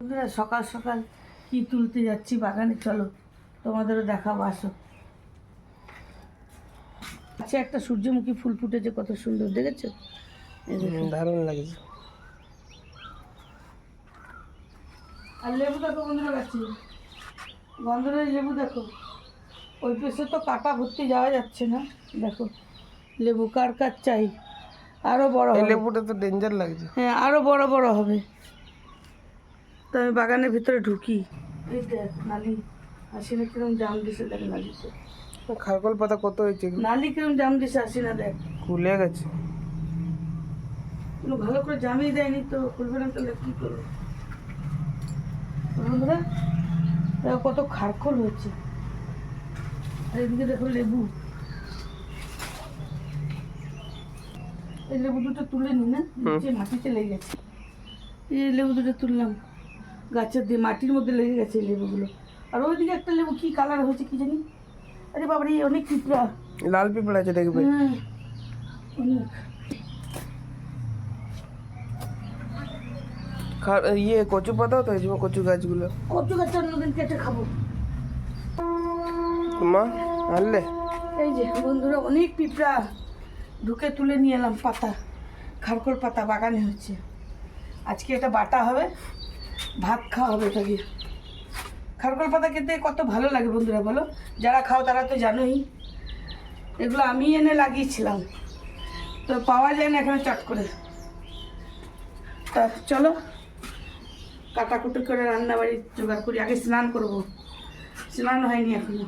বন্ধুরা সকাল সকাল কি তুলতে যাচ্ছি বাগানে, চলো তোমাদেরও দেখাবো, আসো। আচ্ছা, একটা সূর্যমুখী ফুল ফুটেছে, কত সুন্দর দেখেছো? দারুণ লাগছে। আর লেবু দেখো বন্ধুরা, গাছে গন্ধরাজ লেবু দেখো। ওই পেশে তো কাটা ভর্তি যাওয়া যাচ্ছে না। দেখো লেবু, কার কার চাই? আরও বড় এই হবে। লেবুটা তো ডেঞ্জার লাগছে। হ্যাঁ, আরও বড় বড় হবে। তো আমি বাগানের ভিতরে ঢুকি। এই দেখ নালি, আসি না কিরম জাম দিছে, দেখ নালিতে। খারকল পাতা কত হয়েছে? নালি কিরম জাম দিছে, আসি না দেখ। খুলে গেছে। কোনো ভালো করে জামিয়ে দেয়নি তো, খুলবে না তাহলে কী করবো? বন্ধুরা দেখো কত খারকল হয়েছে। আর এদিকে দেখো লেবু, এই লেবু দুটো তুলে নি না, নিচে মাটিতে লেগে গেছে। এই লেবু দুটো তুললাম, গাছের দিয়ে মাটির মধ্যে লেগে গেছে এই লেবুগুলো। আর ওইদিকে একটা লেবু কি কালার হয়েছে কি জানি। আরে বাবারে, অনেক পিঁপড়া। লাল পিঁপড়া আছে দেখবে। হ্যাঁ অনেক। কচু পাতাও তো হয়েছে, কচু গাছগুলো। কচু গাছ অন্যদিন কেটে খাবো। মা আনলে? এই যে বন্ধুরা, অনেক পিঁপড়া ঢুকে তুলে নিয়ে এলাম পাতা, খারকল পাতা বাগানে হচ্ছে। আজকে এটা বাটা হবে, ভাত খাওয়া হবে এটা দিয়ে। খারকল পাতা খেতে কত ভালো লাগে বন্ধুরা, বলো? যারা খাও তারা তো জানোই। এগুলো আমি এনে লাগিয়েছিলাম, তো পাওয়া যায় না এখানে চট করে। তা চলো কাটাকুটি করে রান্নাবাড়ি জোগাড় করি। আগে স্নান করবো, স্নান হয়নি এখনো।